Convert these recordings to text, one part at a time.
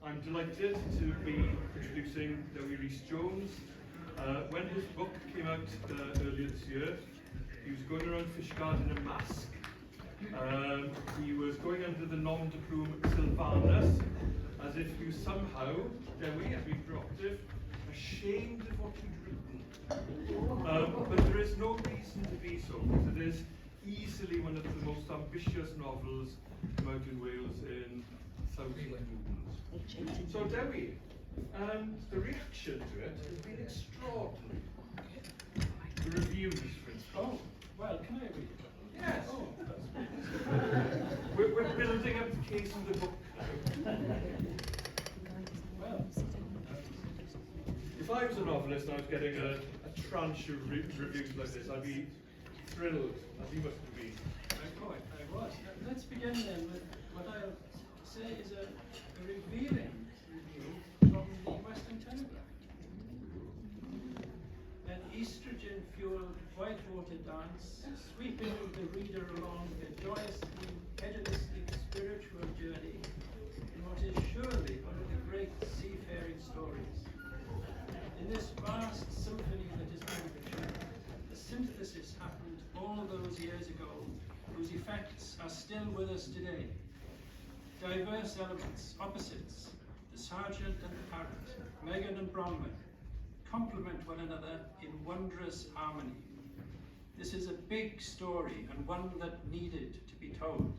I'm delighted to be introducing Dewi Rhys-Jones. When his book came out earlier this year, he was going around Fishguard in a mask. He was going under the nom de plume Sylvanus, as if you somehow, Dewi, I've been provocative, ashamed of what you'd written. But there is no reason to be so, because it is easily one of the most ambitious novels come out in Wales in 1,000 moons. So Dewi, the reaction to it has been extraordinary. The reviews, for instance. Oh, well, can I read it? Yes. Oh, that's We're building up the case of the book now. well. If I was a novelist and I was getting a tranche of reviews like this, I'd be thrilled, as you must have been. I was. Let's begin then with what I'll say is a revealing review from the Western Telegraph. An estrogen-fueled whitewater dance sweeping the reader along a joyously hedonistic spiritual journey in what is surely one of the great seafaring stories. In this vast symphony that is literature, the synthesis happened all those years ago, whose effects are still with us today. Diverse elements, opposites, the sergeant and the parrot, Megan and Bronwyn, complement one another in wondrous harmony. This is a big story and one that needed to be told.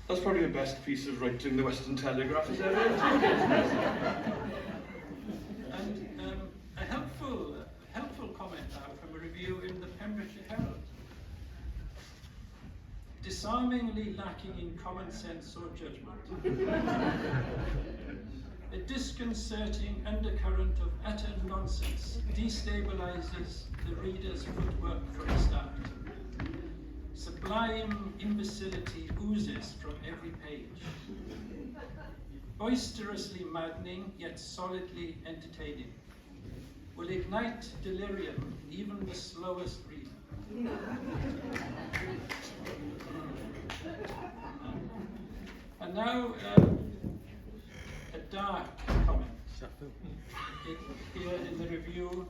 That's probably the best piece of writing the Western Telegraph has ever And a helpful comment now from a review in the Pembrokeshire Herald. Disarmingly lacking in common sense or judgment. A disconcerting undercurrent of utter nonsense destabilizes the reader's footwork from the start. Sublime imbecility oozes from every page. Boisterously maddening, yet solidly entertaining. Will ignite delirium in even the slowest reader. And now, a dark comment here in the review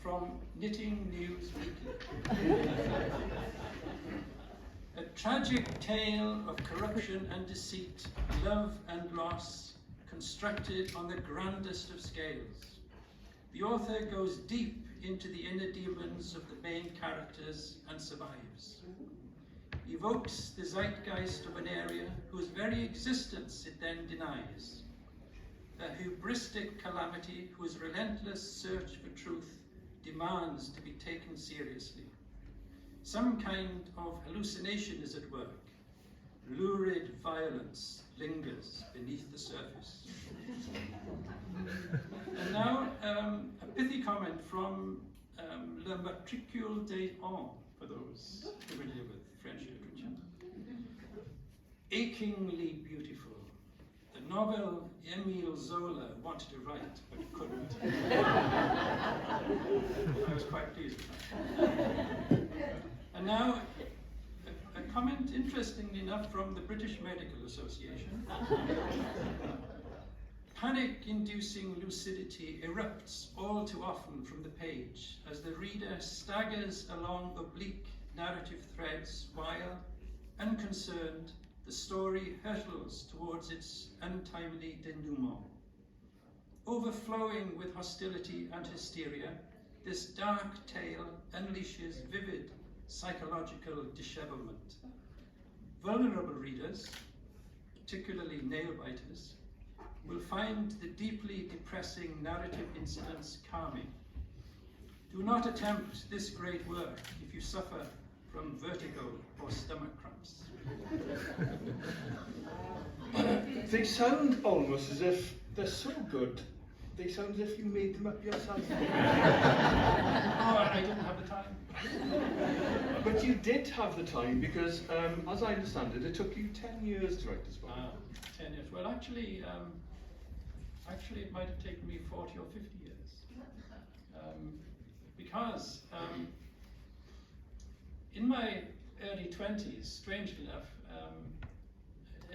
from Knitting News Weekly. A tragic tale of corruption and deceit, love and loss, constructed on the grandest of scales. The author goes deep into the inner demons of the main characters and survives. Evokes the zeitgeist of an area whose very existence it then denies. A hubristic calamity whose relentless search for truth demands to be taken seriously. Some kind of hallucination is at work. Lurid violence lingers beneath the surface. And now, a pithy comment from Le Matricule des Ans, for those familiar with French literature. Achingly beautiful. The novel Émile Zola wanted to write, but couldn't. I was quite pleased with that. And now, a comment, interestingly enough, from the British Medical Association. Panic-inducing lucidity erupts all too often from the page as the reader staggers along oblique narrative threads while, unconcerned, the story hurtles towards its untimely denouement. Overflowing with hostility and hysteria, this dark tale unleashes vivid psychological dishevelment. Vulnerable readers, particularly nail-biters, will find the deeply depressing narrative incidents calming. Do not attempt this great work if you suffer from vertigo or stomach cramps. They sound almost as if they're so good, they sound as if you made them up yourself. Oh, I didn't have the time. But you did have the time because, as I understand it, it took you 10 years to write this book. 10 years. Well, actually, it might have taken me 40 or 50 years. Because in my early 20s, strangely enough,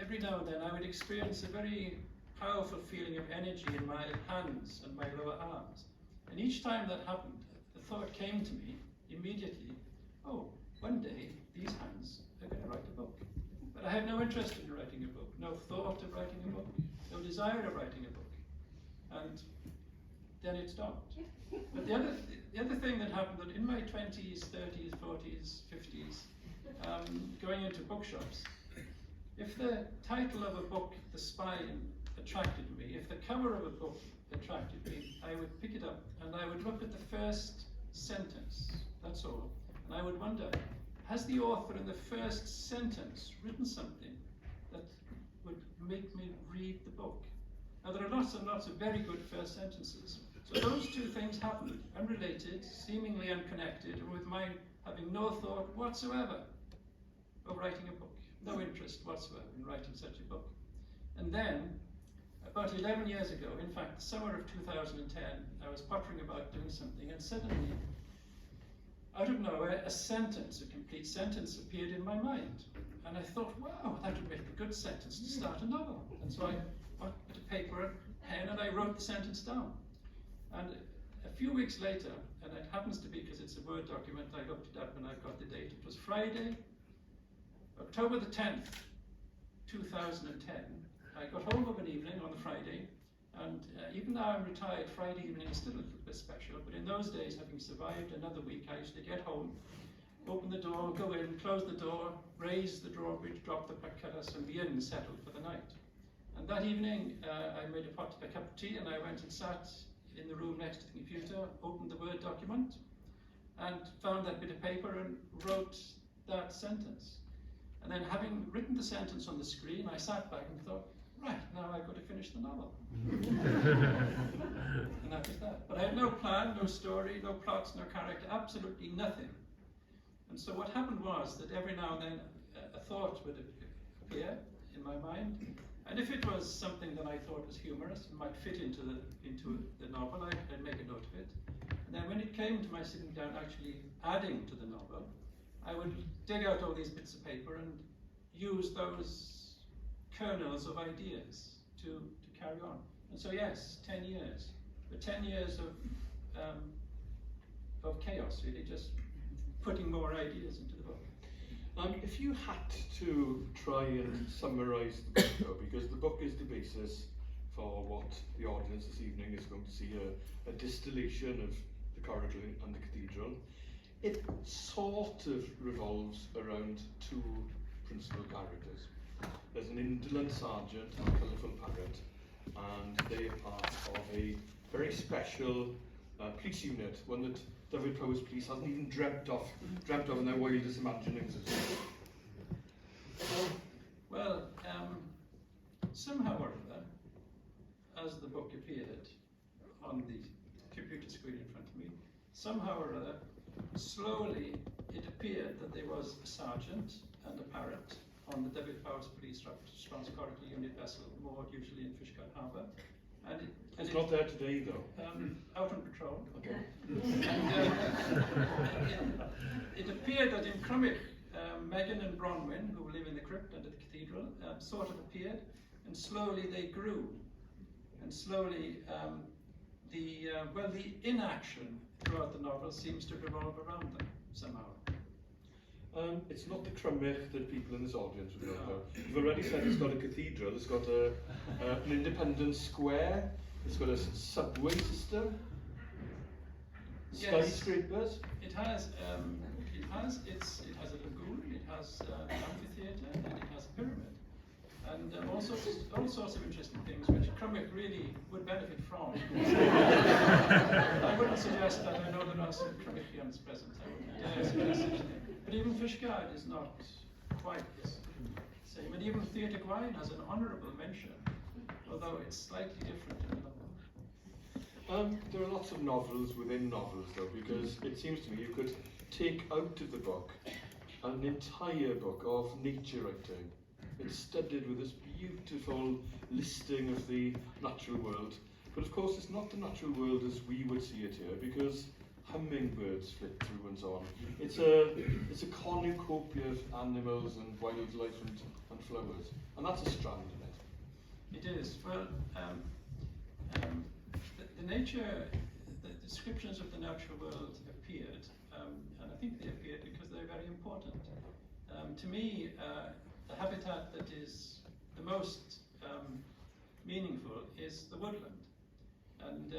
every now and then I would experience a very powerful feeling of energy in my hands and my lower arms. And each time that happened, the thought came to me immediately, oh, one day these hands are going to write a book. But I had no interest in writing a book, no thought of writing a book, no desire of writing a book. And then it stopped. But the other thing that happened, that in my 20s, 30s, 40s, 50s, going into bookshops, if the title of a book, The Spine, attracted me, if the cover of a book attracted me, I would pick it up and I would look at the first sentence, that's all. And I would wonder, has the author in the first sentence written something that would make me read the book? Now there are lots and lots of very good first sentences. So those two things happened, unrelated, seemingly unconnected, and with my having no thought whatsoever of writing a book, no interest whatsoever in writing such a book. And then, about 11 years ago, in fact, the summer of 2010, I was pottering about doing something, and suddenly, out of nowhere, a complete sentence appeared in my mind. And I thought, wow, that would make a good sentence to start a novel. And so I got a paper and pen and I wrote the sentence down. And a few weeks later, and it happens to be because it's a Word document, I looked it up and I've got the date. It was Friday, October the 10th, 2010. I got home of an evening on the Friday, and even though I'm retired, Friday evening is still a little bit special, but in those days, having survived another week, I used to get home, open the door, go in, close the door, raise the drawbridge, drop the portcullis, and be in and settled for the night. And that evening, I made a cup of tea, and I went and sat in the room next to the computer, opened the Word document, and found that bit of paper and wrote that sentence. And then having written the sentence on the screen, I sat back and thought, right, now I've got to finish the novel. And that was that. But I had no plan, no story, no plots, no character, absolutely nothing. And so what happened was that every now and then a thought would appear in my mind. And if it was something that I thought was humorous and might fit into the novel, I'd make a note of it. And then when it came to my sitting down actually adding to the novel, I would dig out all these bits of paper and use those kernels of ideas to carry on. And so yes, 10 years. But 10 years of chaos, really, just putting more ideas into the book. If you had to try and summarise the book, though, because the book is the basis for what the audience this evening is going to see, a distillation of the Coracle and the Cathedral, it sort of revolves around two principal characters. There's an indolent sergeant and a colourful parrot, and they are part of a very special police unit, one that Dyfed Powys Police hasn't even dreamt of in their wildest imaginings. Well, somehow or other, as the book appeared on the computer screen in front of me, somehow or other, slowly it appeared that there was a sergeant and a parrot on the Dyfed Powys Police Response Coracle unit vessel, moored usually in Fishguard Harbour. And it's not there today, though. Out on patrol. Okay. And it appeared that in Crummick, Megan and Bronwyn, who live in the crypt under the cathedral, sort of appeared, and slowly they grew. And slowly, the inaction throughout the novel seems to revolve around them somehow. It's not the Crummick that people in this audience would know, though. You've already said it's got a cathedral, it's got an independent square, it's got a subway system, skyscrapers. It has a lagoon, it has an amphitheatre, and it has a pyramid. And all sorts of interesting things which Crummick really would benefit from. I wouldn't suggest that. I know there are some Crummickians present. I wouldn't suggest such a thing. But even Fishguard is not quite the same. And even Theatre Gwyn has an honourable mention, although it's slightly different in the novel. There are lots of novels within novels, though, because it seems to me you could take out of the book an entire book of nature writing. It's studded with this beautiful listing of the natural world. But of course, it's not the natural world as we would see it here, because hummingbirds flit through and so on. It's a cornucopia of animals and wildlife and flowers. And that's a strand in it. It is. Yes, well, the nature, the descriptions of the natural world appeared, and I think they appeared because they're very important. To me, the habitat that is the most meaningful is the woodland. And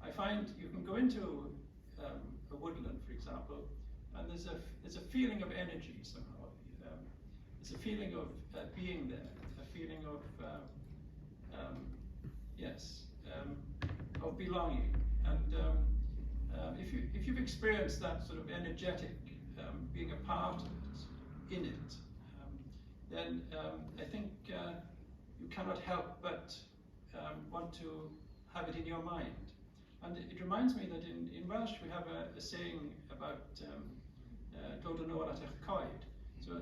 I find you can go into a woodland, for example, and there's a feeling of energy somehow. There's a feeling of being there, a feeling of of belonging. And if you've experienced that sort of energetic being a part of it, in it, then I think you cannot help but want to have it in your mind. And it reminds me that in Welsh we have a saying about dod yn ôl at eich coed. So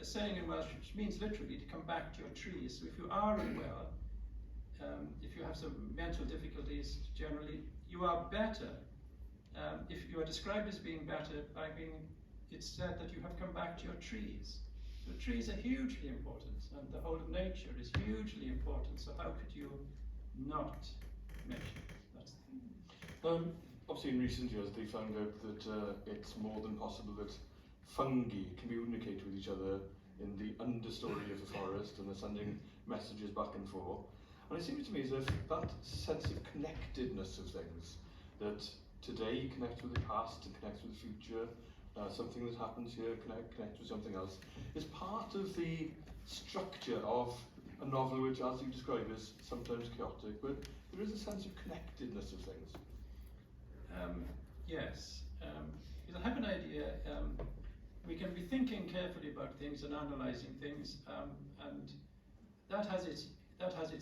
a saying in Welsh which means literally to come back to your trees. So if you are unwell, if you have some mental difficulties generally, you are better. If you are described as being better by being, it's said that you have come back to your trees. So trees are hugely important, and the whole of nature is hugely important. So how could you not mention it? That's the thing. Obviously, in recent years, they found out that it's more than possible that fungi communicate with each other in the understory of the forest, and they're sending messages back and forth. And it seems to me as if that sense of connectedness of things, that today connects with the past and connects with the future, something that happens here connects with something else, is part of the structure of a novel which, as you describe, is sometimes chaotic, but there is a sense of connectedness of things. Yes, because I have an idea. We can be thinking carefully about things and analysing things, and that has its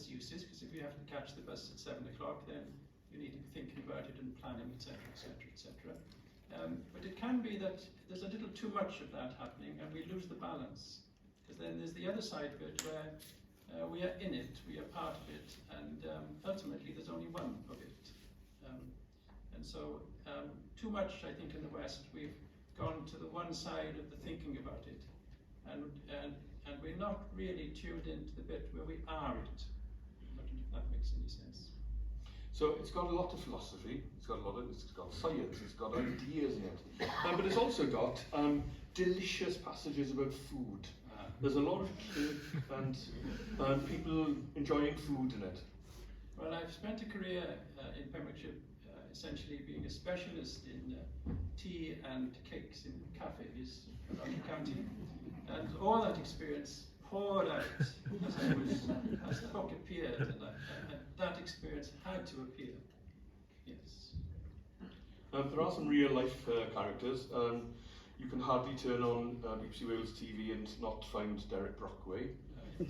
uses. Because if you have to catch the bus at 7 o'clock, then you need to be thinking about it and planning, etc., etc., etc. But it can be that there's a little too much of that happening, and we lose the balance. Because then there's the other side of it where we are in it, we are part of it, and ultimately there's only one of it. And so, too much, I think, in the West, we've gone to the one side of the thinking about it, and we're not really tuned into the bit where we are it. I don't know if that makes any sense. So it's got a lot of philosophy, it's got science, it's got ideas in it, but it's also got delicious passages about food. There's a lot of cake and people enjoying food in it. Well, I've spent a career in Pembrokeshire essentially being a specialist in tea and cakes in cafes around the county, and all that experience poured out as the book appeared, and that experience had to appear. Yes. There are some real life characters. You can hardly turn on BBC Wales TV and not find Derek Brockway.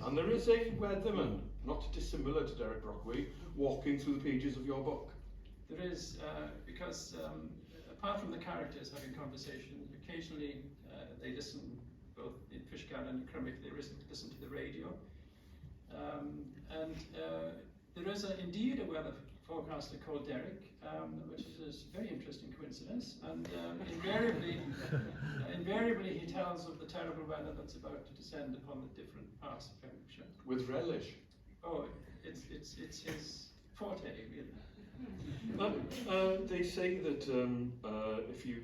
And there is a weatherman, not dissimilar to Derek Brockway, walking through the pages of your book. There is, because apart from the characters having conversation, occasionally they listen, both in Fishguard and Crymych, they listen to the radio. And there is indeed a weather forecaster called Derek, which is a very interesting coincidence, and invariably he tells of the terrible weather that's about to descend upon the different parts of Pembrokeshire. With relish. Oh, it's his forte, really. They say that if you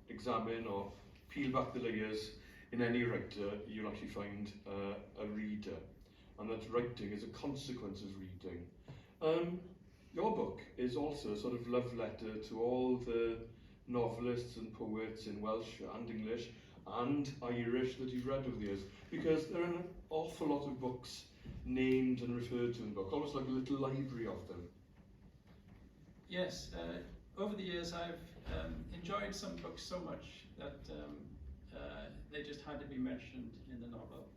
examine or peel back the layers in any writer, you'll actually find a reader, and that writing is a consequence of reading. Your book is also a sort of love letter to all the novelists and poets in Welsh and English and Irish that you've read over the years, because there are an awful lot of books named and referred to in the book, almost like a little library of them. Yes, over the years I've enjoyed some books so much that they just had to be mentioned in the novel.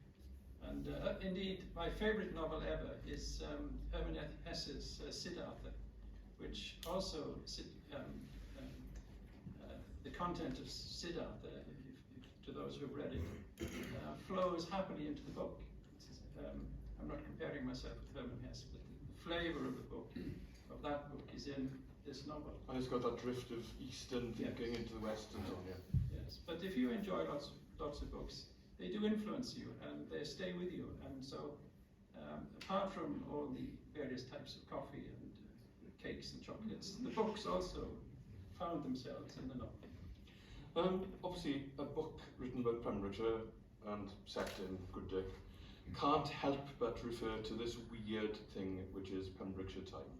And indeed, my favourite novel ever is Hermann Hesse's Siddhartha, which also, the content of Siddhartha, to those who've read it, flows happily into the book. I'm not comparing myself with Hermann Hesse, but the flavour of the book, of that book, is in this novel. And it's got that drift of Eastern thinking into the Western on you. Yes, but if you enjoy lots of books, they do influence you and they stay with you. And so apart from all the various types of coffee and cakes and chocolates, the books also found themselves in the novel. Obviously, a book written about Pembrokeshire and set in Gooddick can't help but refer to this weird thing which is Pembrokeshire time.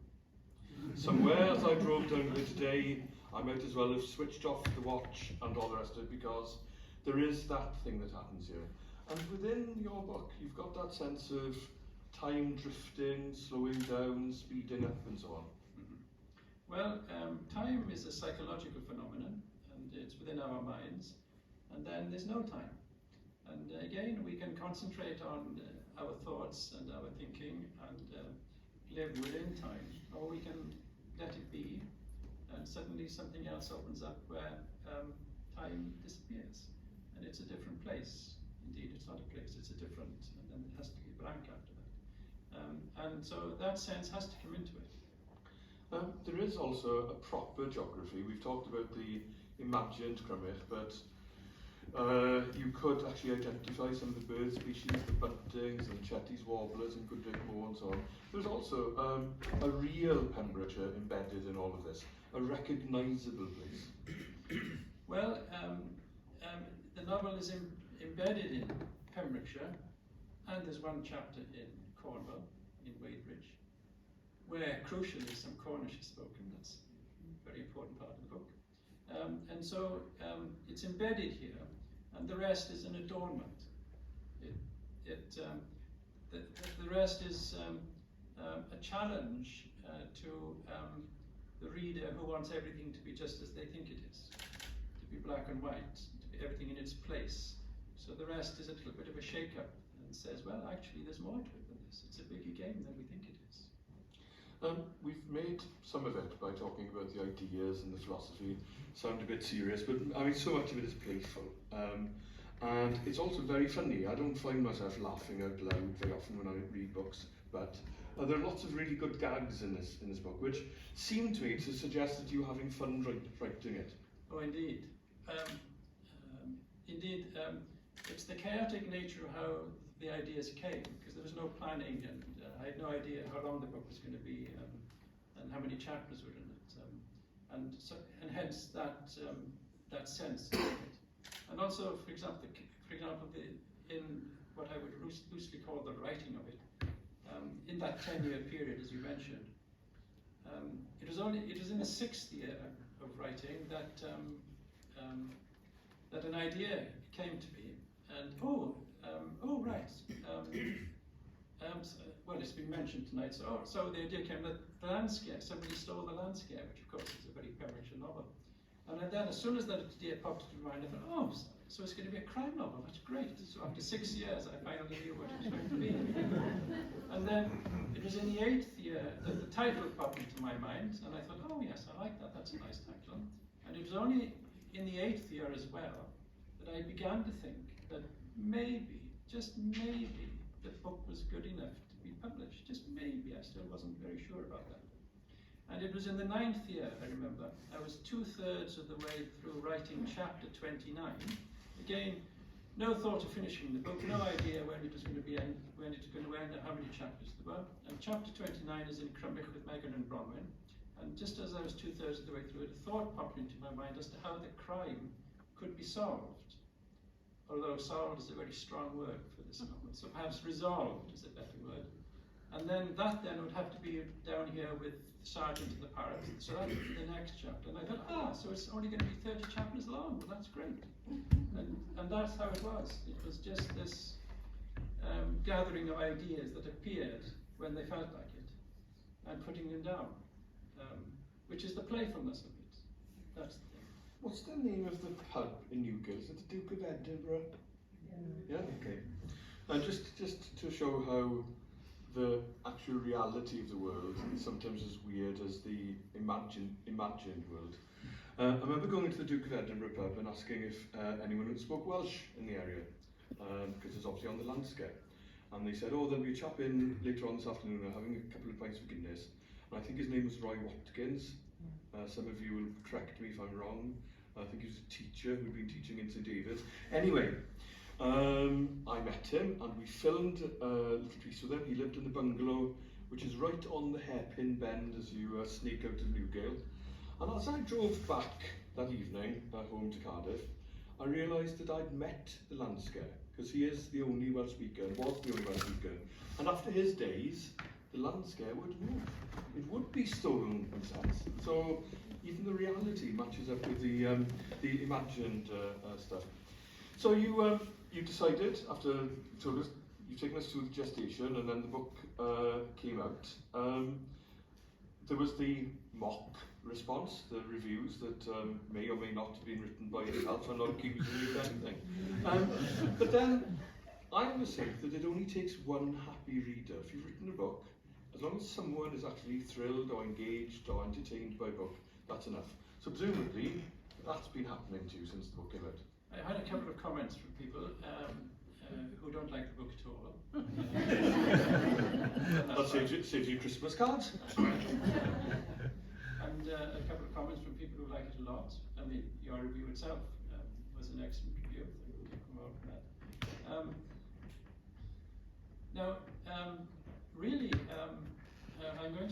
Somewhere as I drove down here today, I might as well have switched off the watch and all the rest of it, because there is that thing that happens here. And within your book, you've got that sense of time drifting, slowing down, speeding up, and so on. Well, time is a psychological phenomenon, and it's within our minds, and then there's no time. And again, we can concentrate on our thoughts and our thinking and live within time, or we can let it be, and suddenly something else opens up where time disappears, and it's a different place. Indeed, it's not a place, it's a different, and then it has to be blank after that. And so that sense has to come into it. There is also a proper geography. We've talked about the imagined Crymych, but you could actually identify some of the bird species, the buntings and Chetty's warblers and Gooddick Moor and so on. There's also a real Pembrokeshire embedded in all of this, a recognisable place. Well, the novel is embedded in Pembrokeshire, and there's one chapter in Cornwall, in Wadebridge, where crucially some Cornish is spoken. That's a very important part of the book. And so it's embedded here, and the rest is an adornment. The rest is a challenge to the reader who wants everything to be just as they think it is, to be black and white, to be everything in its place. So the rest is a little bit of a shake-up and says, well, actually, there's more to it than this. It's a bigger game than we think it is. We've made some of it by talking about the ideas and the philosophy sound a bit serious, but I mean, so much of it is playful. And it's also very funny. I don't find myself laughing out loud very often when I read books, but there are lots of really good gags in this book, which seem to me to suggest that you're having fun writing it. Oh, indeed. It's the chaotic nature of how the ideas came, because there was no planning, and I had no idea how long the book was going to be, and how many chapters were in it, and hence that sense of it. And also, for example, in what I would loosely call the writing of it, in that 10-year period, as you mentioned, it was in the 6th year of writing that that an idea came to me, and right. Well, it's been mentioned tonight. So the idea came that the land scare, somebody stole the land scare, which of course is a very Pembrokeshire novel. And then, as soon as that idea popped into my mind, I thought, so it's going to be a crime novel. That's great. So after 6 years, I finally knew what it was going to be. And then it was in the 8th year that the title popped into my mind, and I thought, oh yes, I like that. That's a nice title. And it was only in the 8th year as well that I began to think that maybe, just maybe, the book was good enough to be published. Just maybe. I still wasn't very sure about that. And it was in the 9th year, I remember. I was 2/3 of the way through writing chapter 29. Again, no thought of finishing the book, no idea when it was going to be end, when it was going to end, or how many chapters there were. And chapter 29 is in Crymych with Megan and Bronwyn. And just as I was 2/3 of the way through it, a thought popped into my mind as to how the crime could be solved. Although solved is a very strong word for this novel, so perhaps resolved is a better word. And then that would have to be down here with Sergeant and the Parrot. So that would be the next chapter. And I thought, so it's only going to be 30 chapters long. Well, that's great. And that's how it was. It was just this gathering of ideas that appeared when they felt like it, and putting them down, which is the playfulness of it. That's the thing. What's the name of the pub in Newgate? Is it the Duke of Edinburgh? Yeah, okay. And just to show how the actual reality of the world is sometimes as weird as the imagined world. I remember going into the Duke of Edinburgh pub and asking if anyone spoke Welsh in the area, because it's obviously on the landscape. And they said, there'll be a chap in later on this afternoon having a couple of pints of Guinness. And I think his name was Roy Watkins. Some of you will correct me if I'm wrong. I think he was a teacher who'd been teaching in St David's. Anyway, I met him and we filmed a little piece with him. He lived in the bungalow, which is right on the hairpin bend as you sneak out of Newgale. And as I drove back that evening home to Cardiff, I realised that I'd met the landscape, because he is the only Welsh speaker, was the only Welsh speaker. And after his days, the landscape would move. It would be stolen in a sense. So even the reality matches up with the imagined stuff. So you decided, after you told us, you've taken us through the gestation, and then the book came out. There was the mock response, the reviews that may or may not have been written by yourself. I'm not accusing you of anything. But then I always think that it only takes one happy reader. If you've written a book, as long as someone is actually thrilled or engaged or entertained by a book, that's enough. So presumably, that's been happening to you since the book came out. I had a couple of comments from people who don't like the book at all. That saves you Christmas cards. And a couple of comments from people who like it a lot. I mean, your review itself was an excellent review. Thank you for that. Now, really, I'm going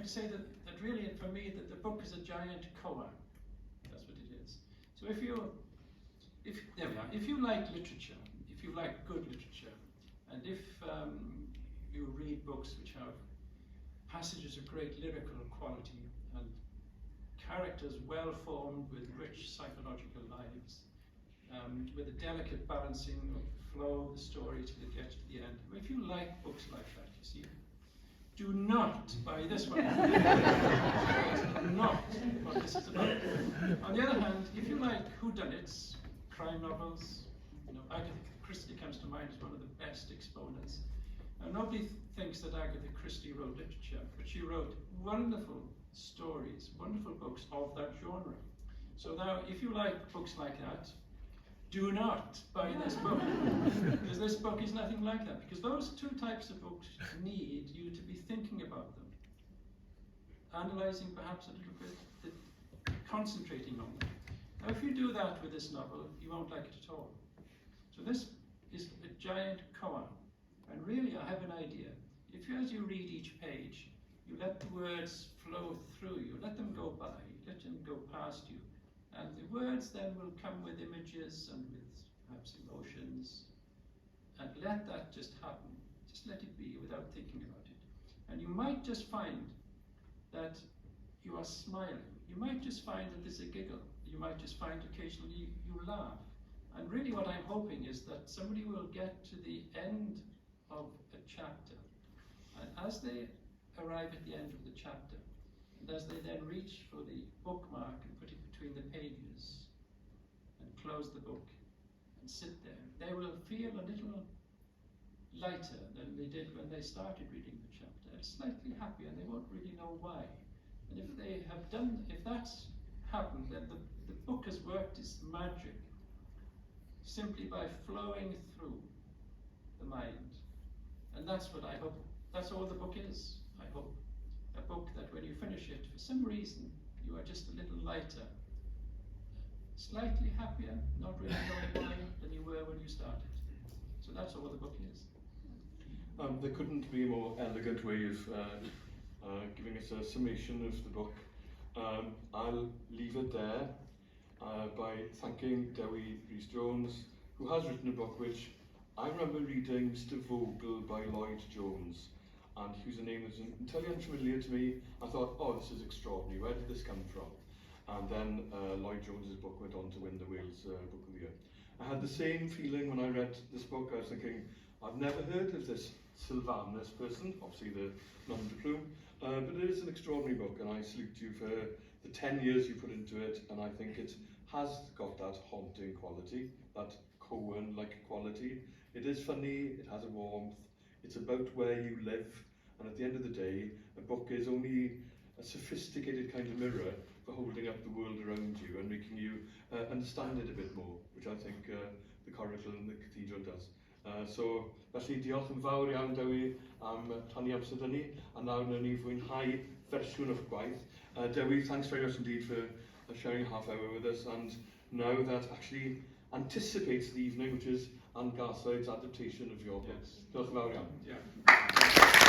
to say that really, for me, that the book is a giant koa. That's what it is. So there we are. If you like literature, if you like good literature, and if you read books which have passages of great lyrical quality and characters well formed with rich psychological lives, with a delicate balancing of the flow of the story till it gets to the end. If you like books like that, you see, do not buy this one. Not what this is about. On the other hand, if you like whodunits, crime novels, Agatha Christie comes to mind as one of the best exponents. Now, nobody thinks that Agatha Christie wrote literature, but she wrote wonderful stories, wonderful books of that genre. So now, if you like books like that, do not buy this book, because this book is nothing like that. Because those two types of books need you to be thinking about them, analysing perhaps a little bit, concentrating on them. Now, if you do that with this novel, you won't like it at all. So this is a giant koan, and really I have an idea. If you, as you read each page, you let the words flow through you, let them go by, let them go past you, and the words then will come with images and with perhaps emotions, and let that just happen. Just let it be without thinking about it. And you might just find that you are smiling. You might just find that there's a giggle. You might just find occasionally you laugh. And really what I'm hoping is that somebody will get to the end of a chapter, and as they arrive at the end of the chapter, and as they then reach for the bookmark and put it between the pages and close the book and sit there, they will feel a little lighter than they did when they started reading the chapter, slightly happier, and they won't really know why. And if that's happened, then the book has worked its magic simply by flowing through the mind. And that's what I hope, that's all the book is, I hope. A book that when you finish it, for some reason, you are just a little lighter, slightly happier, not really knowing why, than you were when you started. So that's all the book is. There couldn't be a more elegant way of giving us a summation of the book. I'll leave it there by thanking Dewi Rhys-Jones, who has written a book which I remember reading, Mr. Vogel by Lloyd Jones, and whose name was entirely unfamiliar to me. I thought, oh, this is extraordinary, where did this come from? And then Lloyd Jones's book went on to win the Wales Book of the Year. I had the same feeling when I read this book. I was thinking, I've never heard of this Sylvanus person, obviously the nom de plume, but it is an extraordinary book, and I salute you for the 10 years you put into it, and I think it has got that haunting quality, that Coen-like quality. It is funny, it has a warmth, it's about where you live, and at the end of the day, a book is only a sophisticated kind of mirror for holding up the world around you and making you understand it a bit more, which I think the Coracle and the Cathedral does. So, felly diolch yn fawr iawn Dewi am rhannu amser dyn ni, a nawr wnawn ni fwynhau fersiwn o'ch gwaith. Dewi, thanks very much indeed for sharing a half hour with us, and now that actually anticipates the evening, which is Anne Garthwaite's adaptation of your book. Yes. Diolch yn fawr iawn. Yeah.